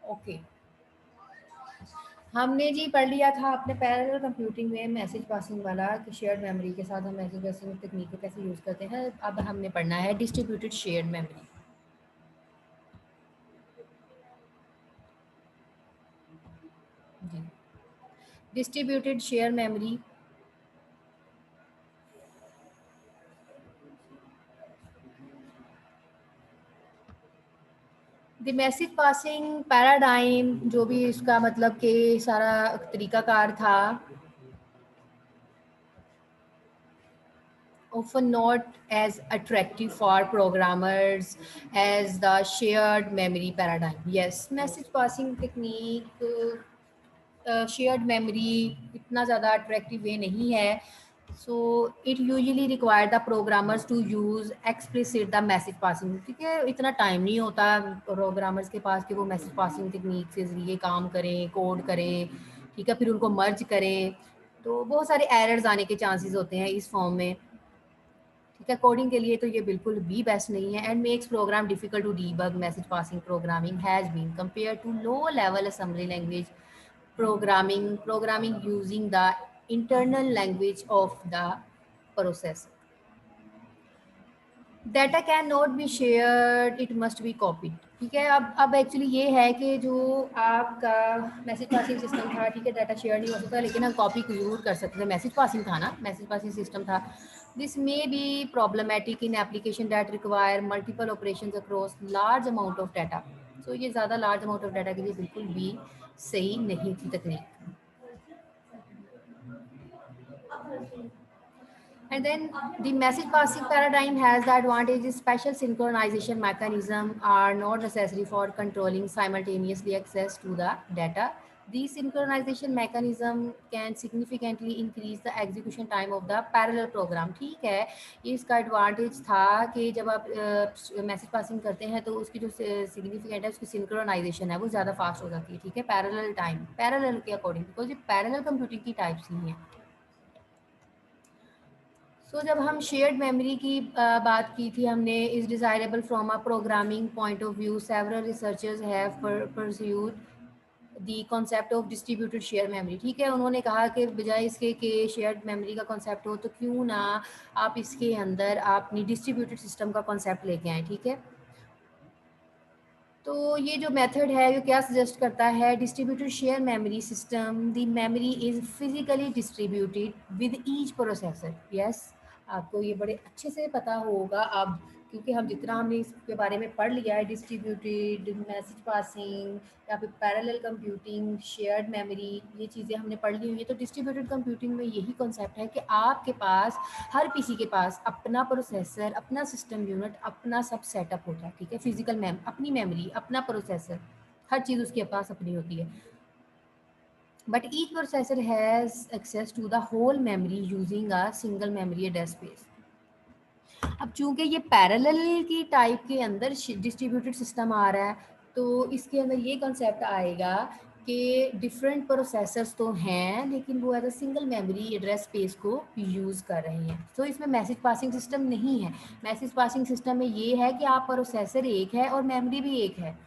Okay, हमने जी पढ़ लिया था अपने पैरेलल कंप्यूटिंग में मैसेज पासिंग वाला कि शेयर्ड मेमोरी के साथ हम मैसेज पासिंग तकनीक को कैसे यूज़ करते हैं। अब हमने पढ़ना है डिस्ट्रीब्यूटेड शेयर्ड मेमोरी। जी, distributed share memory the message passing paradigm, जो भी इसका मतलब कि सारा तरीकाकार था, often not as attractive for programmers as the shared memory paradigm. Yes, message passing technique, shared memory इतना ज़्यादा अट्रैक्टिव वे नहीं है। So it usually require the programmers to use explicit the message passing. ठीक है, इतना time नहीं होता programmers के पास कि वो मैसेज पासिंग टेक्निक से ज़रिए काम करें, कोड करें, ठीक है, फिर उनको मर्ज करें, तो बहुत सारे एरर्स आने के चांसेस होते हैं इस फॉर्म में। ठीक है, कोडिंग के लिए तो ये बिल्कुल भी बेस्ट नहीं है and makes program difficult to debug. Message passing programming has been compare to low level assembly language programming using the internal language of the processor. Data can not be shared, it must be copied. ठीक है, अब actually ये है कि जो आपका message passing system था, ठीक है, डाटा शेयर नहीं हो सकता लेकिन हम कॉपी ज़रूर कर सकते थे। मैसेज पासिंग था ना, मैसेज पासिंग सिस्टम था। This may be problematic in application that require multiple operations across large amount of data. तो ये ज़्यादा लार्ज अमाउंट ऑफ डाटा के लिए बिल्कुल भी सही नहीं थी तकनीक। And then the message passing paradigm has the advantage special synchronization mechanism are not necessary for controlling simultaneously access to the data. These synchronization mechanism can significantly increase the execution time of the parallel program. ठीक है, ये इसका advantage था कि जब आप message passing करते हैं तो उसकी जो सिग्निफिकेंट है, उसकी सिंक्रोनाइजेशन है वो ज़्यादा फास्ट हो जाती है। ठीक है, पैरेलल टाइम, पैरेलल के अकॉर्डिंग, बिकॉज ये पैरेलल कंप्यूटिंग की टाइप्स ही हैं। जब हम शेयर्ड मेमोरी की बात की थी हमने, is desirable from a programming point of view. Several researchers have pursued the concept of distributed share memory. ठीक है, उन्होंने कहा कि बजाय इसके कि शेयर्ड मेमोरी का कॉन्सेप्ट हो तो क्यों ना आप इसके अंदर अपनी डिस्ट्रीब्यूटेड सिस्टम का कॉन्सेप्ट लेके आएँ। ठीक है, तो ये जो मेथड है ये क्या सजेस्ट करता है, distributed share memory system, the memory is physically distributed with each processor. Yes, आपको ये बड़े अच्छे से पता होगा अब, क्योंकि हम जितना हमने इसके बारे में पढ़ लिया है, डिस्ट्रीब्यूटेड मैसेज पासिंग या फिर पैरेलल कंप्यूटिंग, शेयर्ड मेमोरी, ये चीज़ें हमने पढ़ ली हुई है। तो डिस्ट्रीब्यूटेड कंप्यूटिंग में यही कॉन्सेप्ट है कि आपके पास हर पीसी के पास अपना प्रोसेसर, अपना सिस्टम यूनिट, अपना सब सेटअप होता है। ठीक है, फिजिकल अपनी मेमोरी, अपना प्रोसेसर, हर चीज़ उसके पास अपनी होती है। But each processor has access to the whole memory using a single memory address space. अब चूंकि ये पैरेलल की टाइप के अंदर डिस्ट्रीब्यूटेड सिस्टम आ रहा है, तो इसके अंदर ये कॉन्सेप्ट आएगा कि डिफरेंट प्रोसेसर्स तो हैं लेकिन वो as a single memory address space को यूज़ कर रहे हैं। तो इसमें मैसेज पासिंग सिस्टम नहीं है। मैसेज पासिंग सिस्टम में ये है कि आप प्रोसेसर एक है और मेमोरी भी एक है,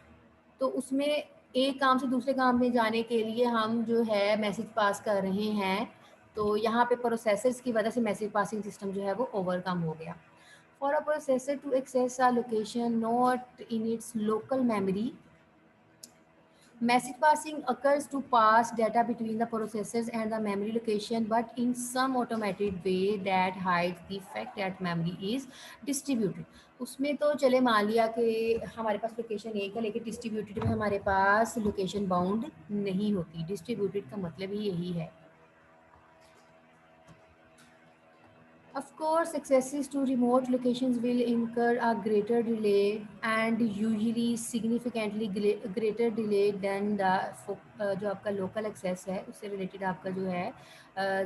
तो उसमें एक काम से दूसरे काम में जाने के लिए हम जो है मैसेज पास कर रहे हैं, तो यहाँ पे प्रोसेसर्स की वजह से मैसेज पासिंग सिस्टम जो है वो ओवरकम हो गया। For a processor to access a location not in its local memory, message passing occurs to pass data between the processors and the memory location, but in some automated way that hides the fact that memory is distributed. उसमें तो चले मान लिया कि हमारे पास location एक है लेकिन डिस्ट्रीब्यूटेड में हमारे पास लोकेशन बाउंड नहीं होती। डिस्ट्रीब्यूटेड का मतलब ही यही है। Of course, accesses to remote locations will incur a greater delay and usually significantly greater delay than the जो आपका लोकल एक्सेस है उससे रिलेटेड आपका जो है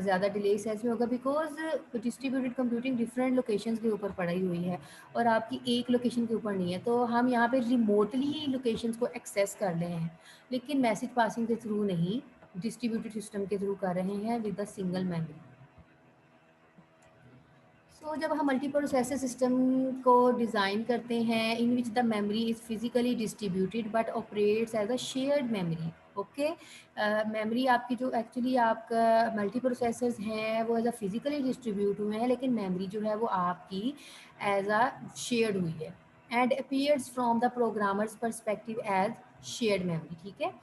ज़्यादा डिले इस सेंस में होगा, because distributed computing different locations के ऊपर पड़ी हुई है और आपकी एक लोकेशन के ऊपर नहीं है। तो हम यहाँ पे रिमोटली ही लोकेशंस को एक्सेस कर रहे हैं लेकिन मैसेज पासिंग के थ्रू नहीं, डिस्ट्रीब्यूटेड सिस्टम के थ्रू कर रहे हैं विद अ सिंगल मेमोरी। जब हम मल्टी प्रोसेसर सिस्टम को डिज़ाइन करते हैं in which the memory is physically distributed but operates as a shared memory. Okay, memory आपकी जो एक्चुअली आपका मल्टी प्रोसेसर्स हैं वो एज अ फिजिकली डिस्ट्रीब्यूट हुए हैं, लेकिन मेमोरी जो है वो आपकी एज अ शेयर्ड हुई है and appears from the programmers perspective as shared memory. ठीक है,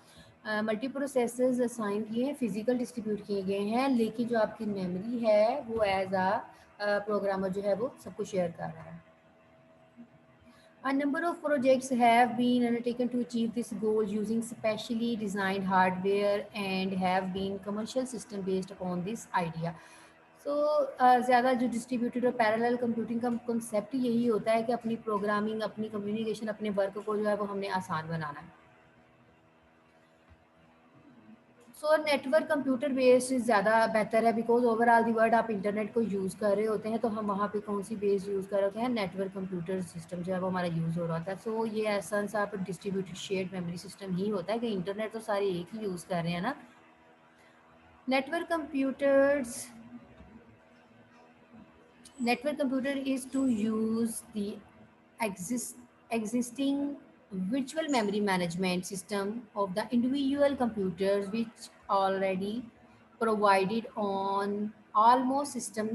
मल्टी प्रोसेसर्स असाइन किए हैं, फिजिकल डिस्ट्रीब्यूट किए गए हैं, लेकिन जो आपकी मेमोरी है वो एज अ प्रोग्रामर जो है वो सबको शेयर कर रहा है। A number of projects have been undertaken to achieve this goal using specially designed hardware and have been commercial system based upon this idea. ज़्यादा जो डिस्ट्रीब्यूटेड और पैरेलल कंप्यूटिंग का कॉन्सेप्ट यही होता है कि अपनी प्रोग्रामिंग, अपनी कम्युनिकेशन, अपने वर्क को जो है वो हमने आसान बनाना है। नेटवर्क कंप्यूटर बेस्ड ज़्यादा बेहतर है, बिकॉज ओवरऑल दी वर्ड आप इंटरनेट को यूज़ कर रहे होते हैं, तो हम वहाँ पे कौन सी बेस यूज़ कर रहे होते हैं, नेटवर्क कंप्यूटर सिस्टम जो है वो हमारा यूज़ हो रहा होता है। ये एसेंस आप डिस्ट्रीब्यूटेड शेयर्ड मेमोरी सिस्टम ही होता है कि इंटरनेट तो सारे एक ही यूज़ कर रहे हैं ना। Network computer is to use the existing virtual memory management system of the individual computers which already provided on almost system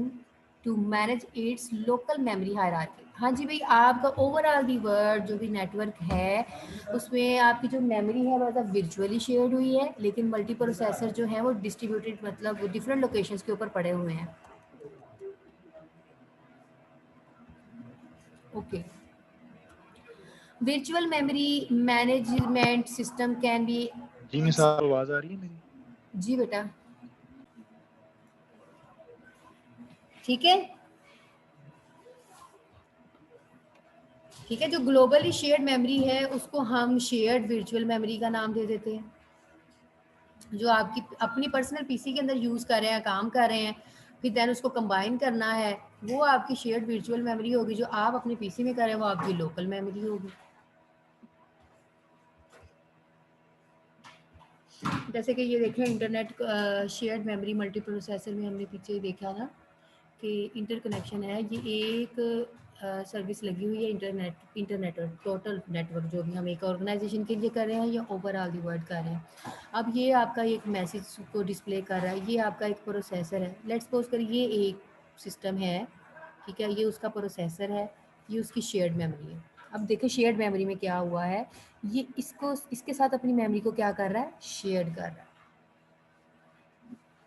to manage its local memory hierarchy। हाँ जी भाई, आपका ओवरऑल दी वर्ड जो भी network है उसमें आपकी जो memory है मतलब वर्चुअली शेयर्ड हुई है, लेकिन मल्टी प्रोसेसर जो है वो डिस्ट्रीब्यूटेड मतलब डिफरेंट लोकेशंस के ऊपर पड़े हुए हैं। Okay, virtual memory management system can be। जी मिस, आप आवाज आ रही है मेरी? जी बेटा, ठीक है ठीक है। जो ग्लोबली शेयर्ड मेमोरी है उसको हम शेयर्ड वर्चुअल मेमोरी का नाम दे देते हैं। जो आपकी अपनी पर्सनल पीसी के अंदर यूज़ कर रहे हैं, काम कर रहे हैं, फिर देन उसको कंबाइन करना है, वो आपकी शेयर्ड वर्चुअल मेमोरी होगी। जो आप अपने पीसी में कर रहे हैं वो आपकी लोकल मेमोरी होगी। जैसे कि ये देखें internet shared memory multi processor में हमने पीछे देखा था कि इंटरकनेक्शन है, ये एक सर्विस लगी हुई है इंटरनेट टोटल नेटवर्क जो भी हम एक ऑर्गेनाइजेशन के लिए कर रहे हैं या ओवरऑल दी वर्ल्ड कर रहे हैं। अब ये आपका एक मैसेज को डिस्प्ले कर रहा है, ये आपका एक प्रोसेसर है। लेट्स सपोज कर ये एक सिस्टम है, ठीक है, ये उसका प्रोसेसर है, ये उसकी शेयर्ड मेमोरी है। अब देखो शेयर्ड मेमोरी में क्या हुआ है, ये इसको इसके साथ अपनी मेमोरी को क्या कर रहा है, शेयर कर रहा है।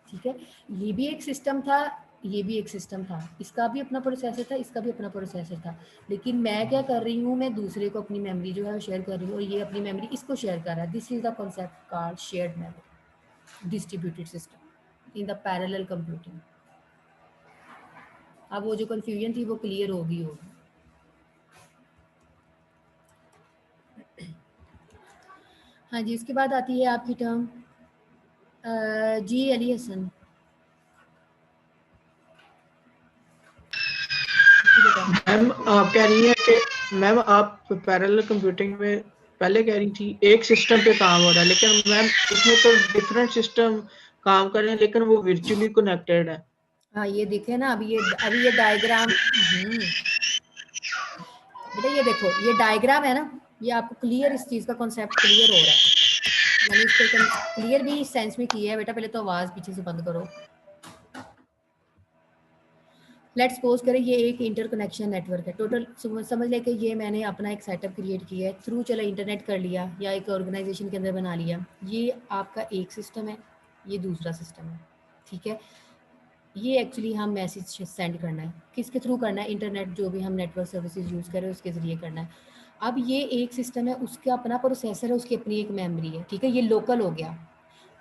ठीक है, ये भी एक सिस्टम था, ये भी एक सिस्टम था, इसका भी अपना प्रोसेसर था, इसका भी अपना प्रोसेसर था, लेकिन मैं क्या कर रही हूँ, मैं दूसरे को अपनी मेमोरी जो है वो शेयर कर रही हूँ और ये अपनी मेमोरी इसको शेयर कर रहा है। This is the concept called shared memory distributed system in the parallel computing. अब वो जो कन्फ्यूजन थी वो क्लियर होगी। हाँ जी, उसके बाद आती है आपकी टर्म जी अली हसन। मैम आप कह रही हैं कि मैम आप पैरेलल कंप्यूटिंग में पहले कह रही थी एक सिस्टम पे काम हो रहा है, लेकिन मैम इसमें तो डिफरेंट सिस्टम काम कर रहे हैं लेकिन वो वर्चुअली कनेक्टेड है। हाँ ये देखे ना, अभी ये डायग्राम बेटा, ये देखो ये डायग्राम है ना, ये आपको क्लियर इस चीज़ का कॉन्सेप्ट क्लियर हो रहा है। मैंने इसको क्लियर भी इस सेंस में किया है बेटा। पहले तो आवाज़ पीछे से बंद करो। लेट्स सपोज करें ये एक इंटरकनेक्शन नेटवर्क है। टोटल समझ लें कि ये मैंने अपना एक सेटअप क्रिएट किया है, थ्रू चला इंटरनेट कर लिया या एक ऑर्गेनाइजेशन के अंदर बना लिया। ये आपका एक सिस्टम है, ये दूसरा सिस्टम है, ठीक है। ये एक्चुअली हम मैसेज सेंड करना है, किसके थ्रू करना है, इंटरनेट जो भी हम नेटवर्क सर्विसेज यूज़ करें उसके ज़रिए करना है। अब ये एक सिस्टम है, उसका अपना प्रोसेसर है, उसकी अपनी एक मेमोरी है, ठीक है, ये लोकल हो गया।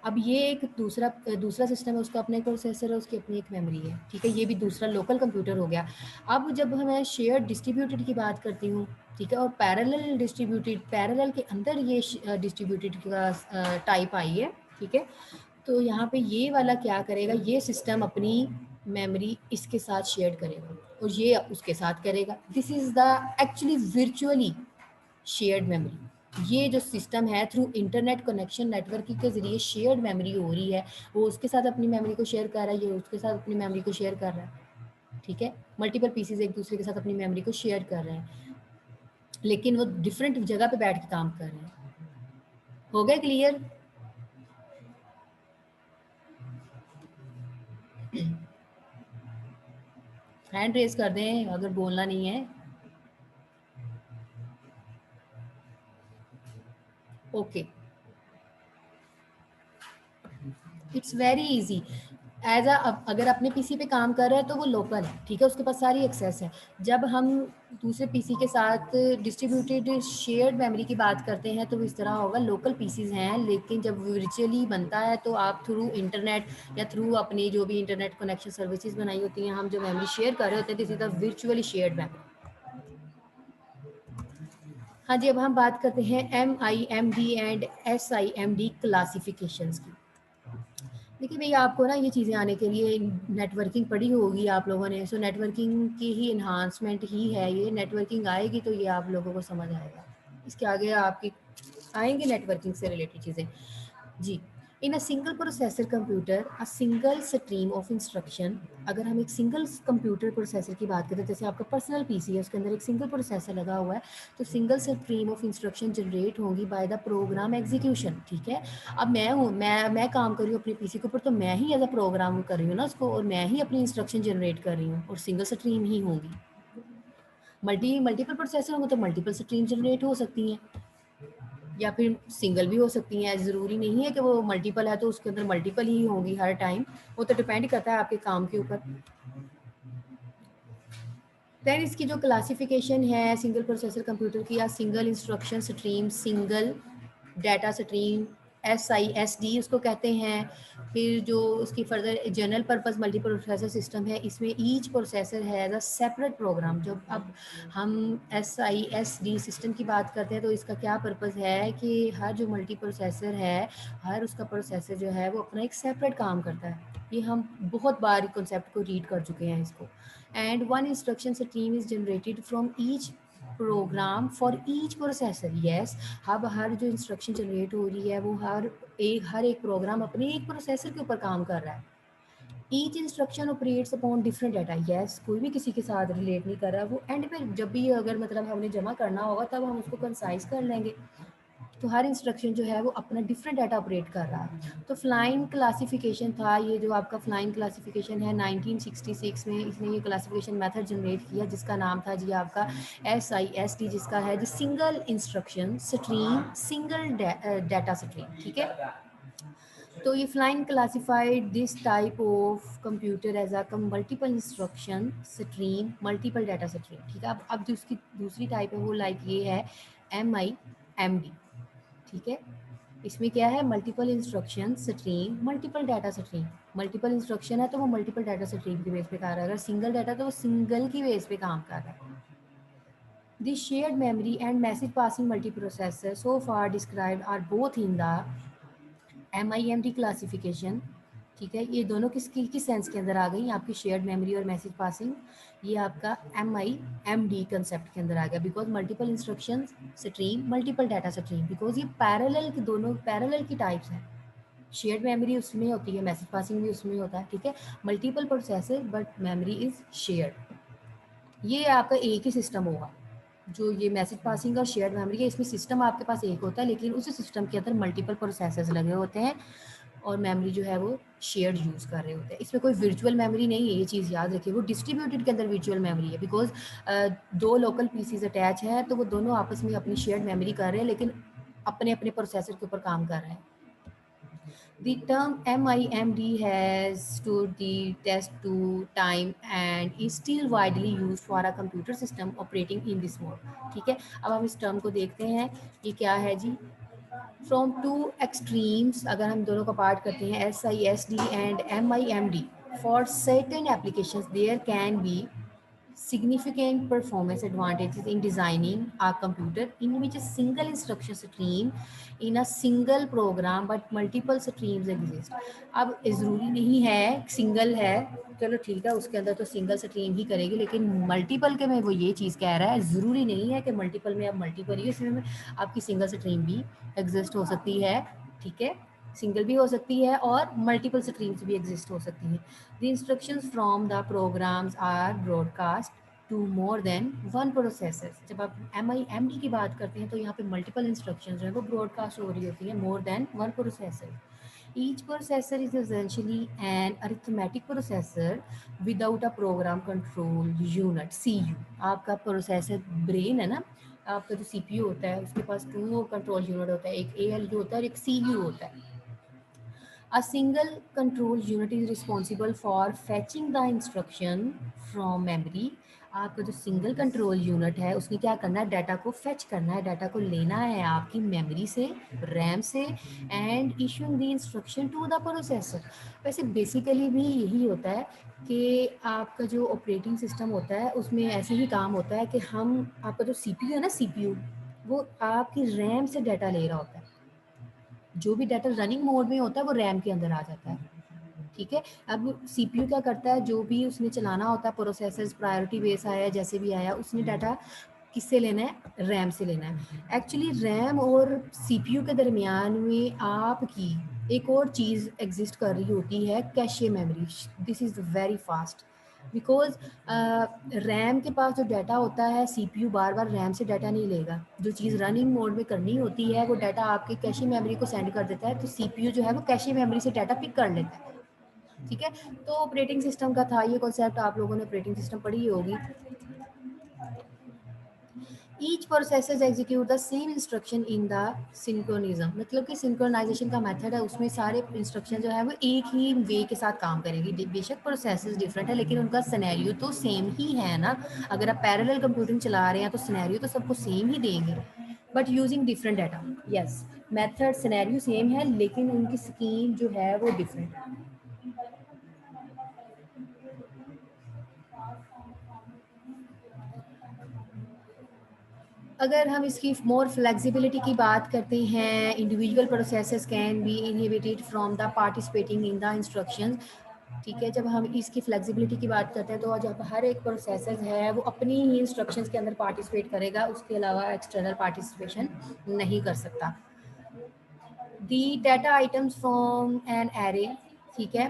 अब ये एक दूसरा सिस्टम है, उसका अपना एक प्रोसेसर है, उसकी अपनी एक मेमोरी है, ठीक है, ये भी दूसरा लोकल कंप्यूटर हो गया। अब जब मैं शेयर डिस्ट्रीब्यूटेड की बात करती हूँ, ठीक है, और पैरेलल डिस्ट्रीब्यूटेड, पैरेलल के अंदर ये डिस्ट्रीब्यूटेड का टाइप आई है, ठीक है। तो यहाँ पे ये वाला क्या करेगा, ये सिस्टम अपनी मेमोरी इसके साथ शेयर करेगा और ये उसके साथ करेगा। This is the actually virtually shared memory. ये जो सिस्टम है थ्रू इंटरनेट कनेक्शन नेटवर्किंग के ज़रिए शेयर्ड मेमोरी हो रही है, वो उसके साथ अपनी मेमोरी को शेयर कर रहा है, ये उसके साथ अपनी मेमोरी को शेयर कर रहा है। ठीक है, मल्टीपल पीसीज एक दूसरे के साथ अपनी मेमोरी को शेयर कर रहे हैं, लेकिन वो डिफरेंट जगह पे बैठ के काम कर रहे हैं। हो गया क्लियर? हैंड रेज कर दें अगर बोलना नहीं है। Okay, it's very easy. As अगर अपने पीसी पे काम कर रहे हैं तो वो लोकल है, ठीक है, उसके पास सारी एक्सेस है। जब हम दूसरे पीसी के साथ डिस्ट्रीब्यूटेड शेयर्ड मेमोरी की बात करते हैं तो वो इस तरह होगा, लोकल पीसीज हैं, लेकिन जब वर्चुअली बनता है तो आप थ्रू इंटरनेट या थ्रू अपनी जो भी इंटरनेट कनेक्शन सर्विसेज बनाई होती हैं, हम जो मेमोरी शेयर कर रहे होते हैं, this is the virtually shared memory. हाँ जी, अब हम बात करते हैं MIMD एंड SIMD क्लासिफिकेशंस की। देखिए भैया, आपको ना ये चीज़ें आने के लिए नेटवर्किंग पढ़ी होगी आप लोगों ने, सो नेटवर्किंग की ही इन्हांसमेंट ही है ये। नेटवर्किंग आएगी तो ये आप लोगों को समझ आएगा, इसके आगे आपकी आएंगे नेटवर्किंग से रिलेटेड चीज़ें जी। In a single processor computer a single stream of instruction, अगर हम एक सिंगल कंप्यूटर प्रोसेसर की बात करें, जैसे आपका पर्सनल पीसी है, उसके अंदर एक सिंगल प्रोसेसर लगा हुआ है, तो single stream of instruction generate होंगी बाय द प्रोग्राम एग्जीक्यूशन, ठीक है। अब मैं हूँ, मैं काम कर रही हूँ अपने पीसी के ऊपर, तो मैं ही एज अ प्रोग्राम कर रही हूँ ना उसको, और मैं ही अपनी इंस्ट्रक्शन जनरेट कर रही हूँ, और सिंगल स्ट्रीम ही होंगी। मल्टीपल प्रोसेसर होंगे तो मल्टीपल स्ट्रीम जनरेट हो सकती हैं, या फिर सिंगल भी हो सकती हैं। ज़रूरी नहीं है कि वो मल्टीपल है तो उसके अंदर मल्टीपल ही होंगी हर टाइम, वो तो डिपेंड करता है आपके काम के ऊपर। दैन इसकी जो क्लासिफिकेशन है सिंगल प्रोसेसर कंप्यूटर की, या single instruction stream, single data stream, SISD उसको कहते हैं। फिर जो उसकी further general purpose multiple processor system है, इसमें ईच प्रोसेसर है एज अ सेपरेट प्रोग्राम। जब अब हम SISD सिस्टम की बात करते हैं तो इसका क्या पर्पस है कि हर जो मल्टी प्रोसेसर है, हर उसका प्रोसेसर जो है वो अपना एक सेपरेट काम करता है। ये हम बहुत बार कॉन्सेप्ट को रीड कर चुके हैं इसको। And one instruction stream is generated from each program for each processor. Yes, अब हर जो इंस्ट्रक्शन जनरेट हो रही है वो हर एक प्रोग्राम अपने एक प्रोसेसर के ऊपर काम कर रहा है। Each instruction operates upon different data. Yes, कोई भी किसी के साथ रिलेट नहीं कर रहा, वो एंड पे जब भी अगर मतलब हमने जमा करना होगा तब हम उसको कंसाइज कर लेंगे। तो हर इंस्ट्रक्शन जो है वो अपना डिफरेंट डाटा ऑपरेट कर रहा है। तो फ्लाइन क्लासिफिकेशन था, ये जो आपका फ्लाइन क्लासिफिकेशन है 1966 में इसने ये क्लासिफिकेशन मेथड जनरेट किया, जिसका नाम था जी आपका SISD, जिसका है जी single instruction stream, single data stream, ठीक है। तो ये Flynn classified this type of computer as a multiple instruction stream, multiple data stream, ठीक है। अब जो उसकी दूसरी टाइप है वो लाइक ये है MIMD, ठीक है। इसमें क्या है, multiple instruction stream, multiple data stream. Multiple instruction है तो वो मल्टीपल डाटा स्ट्रीम की बेस पे कर रहा है, अगर सिंगल डाटा तो वो सिंगल की बेस पे काम कर रहा है। The shared memory and message passing multiprocessor so far described are both in the MIMD classification, ठीक है। ये दोनों किस सेंस के अंदर आ गई, आपकी शेयर्ड मेमोरी और मैसेज पासिंग, ये आपका MIMD कंसेप्ट के अंदर आ गया, because multiple instruction stream, multiple data stream, because ये पैरेलल के दोनों पैरेलल की टाइप्स हैं। शेयर्ड मेमोरी उसमें होती है, मैसेज पासिंग भी उसमें होता है, ठीक है। Multiple processor but memory is shared. ये आपका एक ही सिस्टम होगा, जो ये मैसेज पासिंग और शेयर्ड मेमोरी है, इसमें सिस्टम आपके पास एक होता है, लेकिन उस सिस्टम के अंदर मल्टीपल प्रोसेसर्स लगे होते हैं और मेमोरी जो है वो शेयर्ड यूज़ कर रहे होते हैं। इसमें कोई वर्चुअल मेमोरी नहीं है, ये चीज़ याद रखिए। वो डिस्ट्रीब्यूटेड के अंदर वर्चुअल मेमोरी है, बिकॉज दो लोकल पीसीज अटैच हैं तो वो दोनों आपस में अपनी शेयर्ड मेमोरी कर रहे हैं, लेकिन अपने अपने प्रोसेसर के ऊपर काम कर रहे हैं। The term MIMD has stood the test to time and is still widely used for a computer system operating in this mode, ठीक है। अब हम इस टर्म को देखते हैं, ये क्या है जी। फ्रॉम टू एक्सट्रीम्स, अगर हम दोनों का पार्ट करते हैं, SISD and MIMD, for certain applications there can be significant performance advantages in designing a computer in which a single instruction stream in a single program but multiple streams exist। अब ज़रूरी नहीं है single है, चलो ठीक है, उसके अंदर तो सिंगल स्ट्रीम ही करेगी, लेकिन मल्टीपल के में वो ये चीज़ कह रहा है, ज़रूरी नहीं है कि मल्टीपल में अब मल्टीपल ही, इसमें आपकी सिंगल स्ट्रीम भी एग्जिस्ट हो सकती है, ठीक है। सिंगल भी हो सकती है और मल्टीपल स्ट्रीम्स भी एग्जिस्ट हो सकती हैं। The instructions from the programs are broadcast to more than one processor. जब आप MIMD की बात करते हैं तो यहाँ पे मल्टीपल इंस्ट्रक्शंस जो है वो ब्रॉडकास्ट हो रही होती है मोर than one processor. Each processor is essentially an arithmetic processor without a program control unit, CPU। आपका प्रोसेसर ब्रेन है ना, आपका जो CPU होता है उसके पास 2 कंट्रोल यूनिट होता है, एक ALU होता है और एक CPU होता है। A single control unit is responsible for fetching the instruction from memory। आपका जो सिंगल कंट्रोल यूनिट है उसने क्या करना है, डाटा को फेच करना है, डाटा को लेना है आपकी मेमोरी से, रैम से, and issuing the instruction to the processor. वैसे बेसिकली भी यही होता है कि आपका जो ऑपरेटिंग सिस्टम होता है उसमें ऐसे ही काम होता है कि हम, आपका जो CPU है ना, CPU वो आपकी रैम से डाटा ले रहा होता है। जो भी डाटा रनिंग मोड में होता है वो रैम के अंदर आ जाता है, ठीक है। अब CPU क्या करता है, जो भी उसने चलाना होता है, प्रोसेसर्स प्रायोरिटी बेस आया, जैसे भी आया, उसने डाटा किससे लेना है, रैम से लेना है। एक्चुअली रैम और CPU के दरमियान में आपकी एक और चीज़ एग्जिस्ट कर रही होती है, cache memory. This is very fast because RAM के पास जो डाटा होता है, CPU बार बार रैम से डाटा नहीं लेगा। जो चीज़ रनिंग मोड में करनी होती है वो डाटा आपके कैशे मेमोरी को सेंड कर देता है, तो CPU जो है वो कैशे मेमोरी से डाटा पिक कर लेता है, ठीक है। तो ऑपरेटिंग सिस्टम का था ये कॉन्सेप्ट, आप लोगों ने ऑपरेटिंग सिस्टम पढ़ी होगी। Each processor execute the same instruction in the synchronism. मतलब कि सिंक्रोनाइजेशन का मेथड है, उसमें सारे इंस्ट्रक्शन जो है वो एक ही वे के साथ काम करेंगे। बेशक प्रोसेसर्स डिफरेंट है लेकिन उनका सिनेरियो तो सेम ही है ना। अगर आप पैरेलल कंप्यूटिंग चला रहे हैं तो सिनेरियो तो सबको सेम ही देंगे, but using different data. Yes, method scenario same है लेकिन उनकी स्कीम जो है वो डिफरेंट है। अगर हम इसकी मोर फ्लेक्सिबिलिटी की बात करते हैं, individual processes can be inhibited from the participating in the instructions, ठीक है। जब हम इसकी फ्लेक्सिबिलिटी की बात करते हैं तो जब हर एक प्रोसेसर है वो अपनी ही इंस्ट्रक्शंस के अंदर पार्टिसिपेट करेगा, उसके अलावा एक्सटर्नल पार्टिसिपेशन नहीं कर सकता। The data items from an array, ठीक है,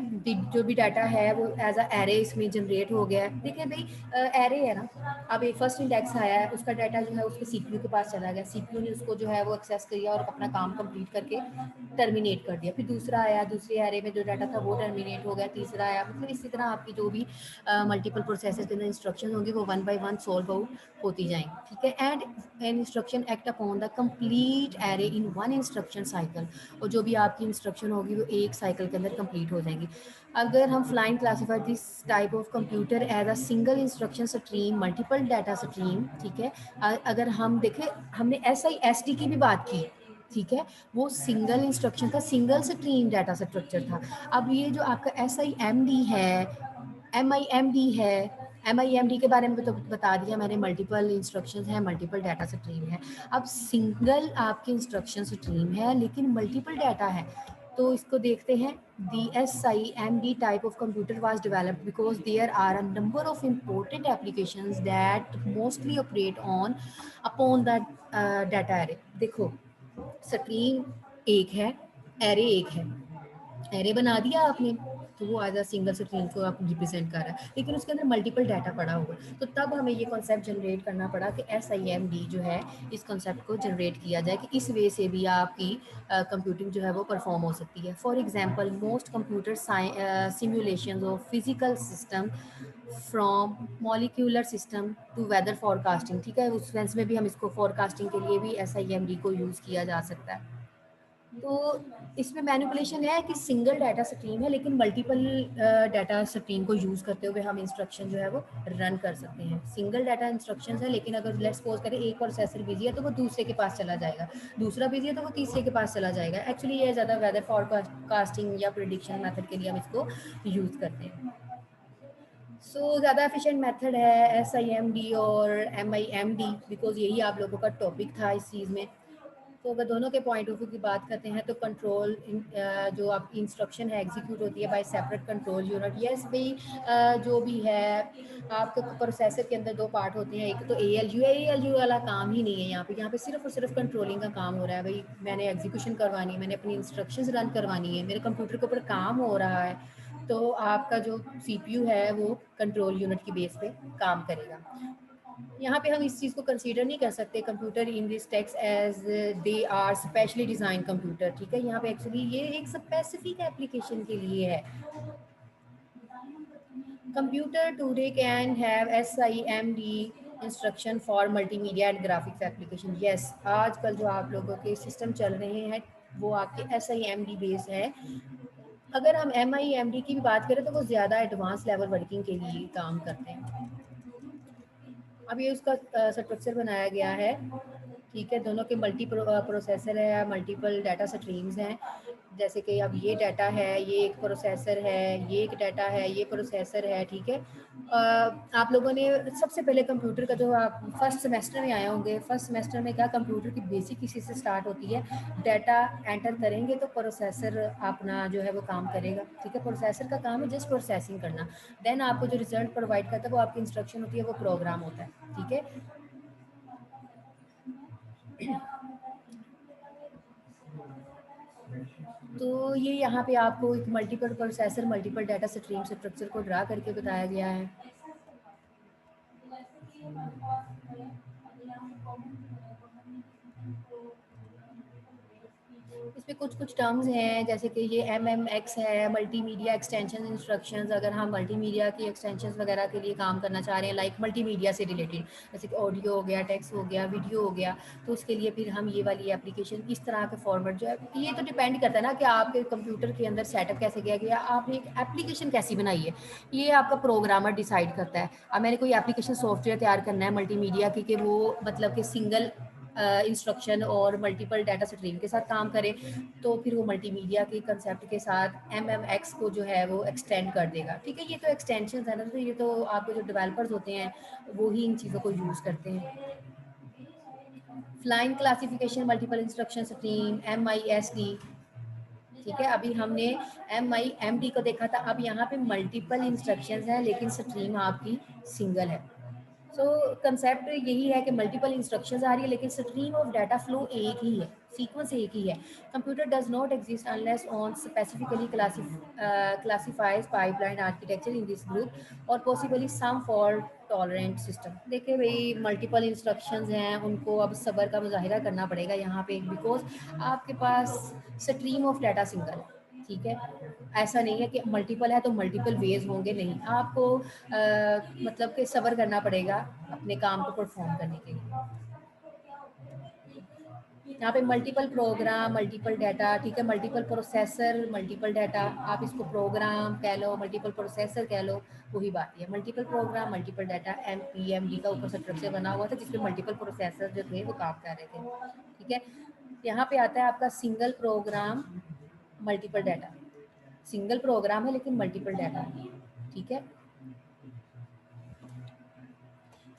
जो भी डाटा है वो एज अ एरे इसमें जनरेट हो गया है। देखिए भाई, एरे है ना, अब एक फर्स्ट इंडेक्स आया है, उसका डाटा जो है उसके CPU के पास चला गया, CPU ने उसको जो है वो एक्सेस किया और अपना काम कंप्लीट करके टर्मिनेट कर दिया। फिर दूसरा आया, दूसरे एरे में जो डाटा था वो टर्मिनेट हो गया, तीसरा आया। मतलब इसी तरह आपकी जो भी मल्टीपल प्रोसेसेस के अंदर इंस्ट्रक्शन होंगे वो 1 बाय 1 सॉल्व आउट होती जाएंगी, ठीक है। And an instruction act upon the complete array in one instruction cycle. और जो भी आपकी इंस्ट्रक्शन होगी वो एक साइकिल के अंदर कंप्लीट हो जाएंगी। अगर हम flying classify this type of computer as a single instruction stream multiple data stream, ठीक है। अगर हम देखें, हमने SISD की भी बात की, ठीक है, वो सिंगल इंस्ट्रक्शन था, सिंगल स्ट्रीम डाटा स्ट्रक्चर था। अब ये जो आपका SIMD है, MIMD है, MIMD के बारे में तो बता दिया मैंने, मल्टीपल इंस्ट्रक्शंस हैं, मल्टीपल डाटा स्ट्रीम है। अब सिंगल आपकी इंस्ट्रक्शन स्ट्रीम है लेकिन मल्टीपल डाटा है, तो इसको देखते हैं। The SIMD type of computer was developed because there are a number of important applications that mostly operate on upon the data array। देखो, स्ट्रीम एक है, एरे एक है, एरे बना दिया आपने तो वो एज अ सिंगल स्ट्रीम को आप रिप्रेजेंट कर रहा है, लेकिन उसके अंदर मल्टीपल डाटा पड़ा हुआ, तो तब हमें ये कॉन्सेप्ट जनरेट करना पड़ा कि SIMD जो है इस कॉन्सेप्ट को जनरेट किया जाए कि इस वे से भी आपकी कंप्यूटिंग जो है वो परफॉर्म हो सकती है। For example, most computer simulation of physical system from molecular system to weather forecasting, ठीक है, उस सेंस में भी हम इसको फॉरकास्टिंग के लिए भी SIMD को यूज़ किया जा सकता है। तो इसमें मैनिपुलेशन है कि सिंगल डाटा स्ट्रीम है लेकिन मल्टीपल डाटा स्ट्रीम को यूज़ करते हुए हम इंस्ट्रक्शन जो है वो रन कर सकते हैं। सिंगल डाटा इंस्ट्रक्शन है लेकिन अगर लेट्स सपोज करें एक प्रोसेसर बिजी है तो वो दूसरे के पास चला जाएगा, दूसरा बिजी है तो वो तीसरे के पास चला जाएगा। एक्चुअली ये ज़्यादा वेदर फॉरकास्टिंग या प्रिडिक्शन मेथड के लिए हम इसको यूज़ करते हैं। सो ज़्यादा एफिशिएंट मेथड है SIMD और MIMD, बिकॉज यही आप लोगों का टॉपिक था इस चीज़ में। तो अगर दोनों के पॉइंट ऑफ व्यू की बात करते हैं तो कंट्रोल जो आपकी इंस्ट्रक्शन है एग्जीक्यूट होती है by separate control unit. Yes भाई, जो भी है आपके प्रोसेसर के अंदर दो पार्ट होते हैं, एक तो ALU वाला काम ही नहीं है यहाँ पे सिर्फ और सिर्फ कंट्रोलिंग का काम हो रहा है। भाई मैंने एग्जीक्यूशन करवानी है, मैंने अपनी इंस्ट्रक्शंस रन करवानी है, मेरे कंप्यूटर के ऊपर काम हो रहा है, तो आपका जो CPU है वो कंट्रोल यूनिट की बेस पे काम करेगा। यहाँ पे हम इस चीज़ को कंसीडर नहीं कर सकते computer in this text as they are specially design computer, ठीक है। यहाँ पे एक्चुअली ये एक स्पेसिफिक एप्लीकेशन के लिए है। Computer today can have SIMD instruction for multimedia and graphics application. Yes, आजकल जो आप लोगों के सिस्टम चल रहे हैं वो आपके SIMD बेस है। अगर हम MIMD की भी बात करें तो वो ज़्यादा एडवांस लेवल वर्किंग के लिए काम करते हैं। अब ये उसका स्ट्रक्चर बनाया गया है, ठीक है। दोनों के मल्टी प्रोसेसर है, मल्टीपल डाटा स्ट्रीम्स हैं। जैसे कि अब ये डाटा है, ये एक प्रोसेसर है, ये एक डाटा है, ये प्रोसेसर है, ठीक है। आप लोगों ने सबसे पहले कंप्यूटर का जो आप फर्स्ट सेमेस्टर में आए होंगे, फर्स्ट सेमेस्टर में क्या कंप्यूटर की बेसिक इसी से स्टार्ट होती है। डाटा एंटर करेंगे तो प्रोसेसर अपना जो है वो काम करेगा, ठीक है। प्रोसेसर का काम है जस्ट प्रोसेसिंग करना। देन आपको जो रिजल्ट प्रोवाइड करता है वो आपकी इंस्ट्रक्शन होती है, वो प्रोग्राम होता है, ठीक है। तो ये यहाँ पे आपको एक multiple processor multiple data stream structure को ड्रा करके बताया गया है। इसमें कुछ टर्म्स हैं, जैसे कि ये MMX है, मल्टीमीडिया एक्सटेंशन इंस्ट्रक्शंस। अगर हम मल्टीमीडिया की एक्सटेंशंस वगैरह के लिए काम करना चाह रहे हैं, लाइक मल्टीमीडिया से रिलेटेड, जैसे कि ऑडियो हो गया, टेक्स्ट हो गया, वीडियो हो गया, तो उसके लिए फिर हम ये वाली एप्लीकेशन इस तरह के फॉर्मेट जो है, ये तो डिपेंड करता है ना कि आपके कंप्यूटर के अंदर सेटअप कैसे किया गया, आपने एक एप्लीकेशन कैसी बनाई है, ये आपका प्रोग्रामर डिसाइड करता है। अब मैंने कोई एप्लीकेशन सॉफ्टवेयर तैयार करना है मल्टीमीडिया की, कि वो मतलब कि सिंगल इंस्ट्रक्शन और मल्टीपल डाटा स्ट्रीम के साथ काम करे, तो फिर वो मल्टीमीडिया के कंसेप्ट के साथ MMX को जो है वो एक्सटेंड कर देगा, ठीक है। ये तो एक्सटेंशन है ना, तो ये तो आपके जो डेवलपर्स होते हैं वो ही इन चीज़ों को यूज़ करते हैं। Flying classification multiple instruction stream MISD, ठीक है। अभी हमने MIMD को देखा था, अब यहाँ पे मल्टीपल इंस्ट्रक्शंस हैं लेकिन स्ट्रीम आपकी सिंगल है। सो कंसेप्ट यही है कि मल्टीपल इंस्ट्रक्शंस आ रही है लेकिन स्ट्रीम ऑफ डाटा फ्लो एक ही है, सीक्वेंस एक ही है। Computer does not exist unless on specifically classifies pipeline architecture in this group और पॉसिबली सम फॉल्ट टॉलरेंट सिस्टम। देखिए भाई, मल्टीपल इंस्ट्रक्शंस हैं, उनको अब सब्र का मुजाहिरा करना पड़ेगा यहाँ पे, बिकॉज आपके पास स्ट्रीम ऑफ डाटा सिंगल है, ठीक है। ऐसा नहीं है कि मल्टीपल है तो मल्टीपल वेज होंगे, नहीं। आपको मतलब कि सब्र करना पड़ेगा अपने काम को परफॉर्म करने के लिए। यहाँ पे मल्टीपल प्रोग्राम, मल्टीपल डाटा, ठीक है। मल्टीपल प्रोसेसर, मल्टीपल डाटा, आप इसको प्रोग्राम कह लो, मल्टीपल प्रोसेसर कह लो, वही बात है। Multiple program, multiple data, MPMD का ऊपर स्ट्रक्चर बना हुआ था जिसमें मल्टीपल प्रोसेसर जो थे वो काम कर रहे थे, ठीक है। यहाँ पे आता है आपका single program multiple data, single program है लेकिन मल्टीपल डाटा है, ठीक है।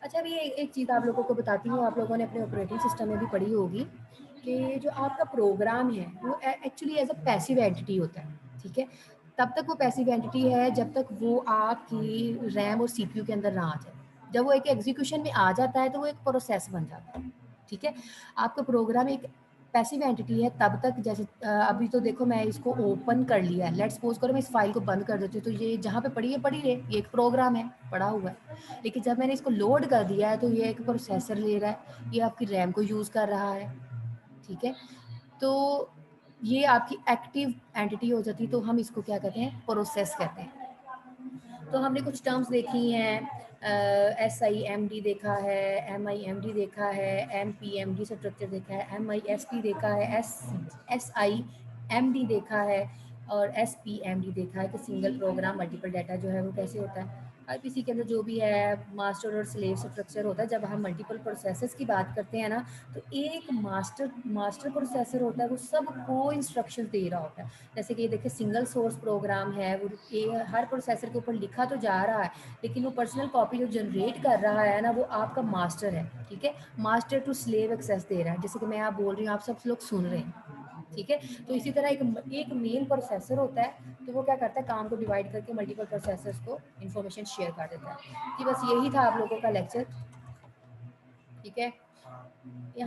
अच्छा, अभी एक चीज़ आप लोगों को बताती हूँ, आप लोगों ने अपने ऑपरेटिंग सिस्टम में भी पढ़ी होगी कि जो आपका प्रोग्राम है वो actually as a passive entity होता है, ठीक है। तब तक वो पैसिव एंटिटी है जब तक वो आपकी रैम और CPU के अंदर ना आ जाए। जब वो एक एग्जीक्यूशन में आ जाता है तो वो एक प्रोसेस बन जाता है, ठीक है। आपका प्रोग्राम एक पैसिव एंटिटी है तब तक, जैसे अभी तो देखो मैं इसको ओपन कर लिया है, लेट्स सपोज करो मैं इस फाइल को बंद कर देती हूँ, तो ये जहाँ पे पड़ी है पड़ी रहे, ये एक प्रोग्राम है पड़ा हुआ है। लेकिन जब मैंने इसको लोड कर दिया है तो ये एक प्रोसेसर ले रहा है, ये आपकी रैम को यूज़ कर रहा है, ठीक है। तो ये आपकी एक्टिव एंटिटी हो जाती है, तो हम इसको क्या कहते हैं, प्रोसेस कहते हैं। तो हमने कुछ टर्म्स देखी हैं, SIMD देखा है, MIMD देखा है, MPMD स्ट्रक्चर देखा है, MIST देखा है, SIMD देखा है और SPMD देखा है कि सिंगल प्रोग्राम मल्टीपल डाटा जो है वो कैसे होता है। आईपीसी के अंदर जो भी है मास्टर और स्लेव स्ट्रक्चर होता है। जब हम मल्टीपल प्रोसेसेस की बात करते हैं ना, तो एक मास्टर प्रोसेसर होता है, वो सबको इंस्ट्रक्शन दे रहा होता है। जैसे कि ये देखिए सिंगल सोर्स प्रोग्राम है, वो हर प्रोसेसर के ऊपर लिखा तो जा रहा है, लेकिन वो पर्सनल कॉपी जो जनरेट कर रहा है ना, वो आपका मास्टर है। ठीक है, मास्टर टू स्लेव एक्सेस दे रहा है, जैसे कि मैं आप बोल रही हूँ, आप सब लोग सुन रहे हैं। ठीक है, तो इसी तरह एक मेन प्रोसेसर होता है, तो वो क्या करता है, काम को डिवाइड करके मल्टीपल प्रोसेसर्स को इंफॉर्मेशन शेयर कर देता है। कि बस यही था आप लोगों का लेक्चर। ठीक है, यहाँ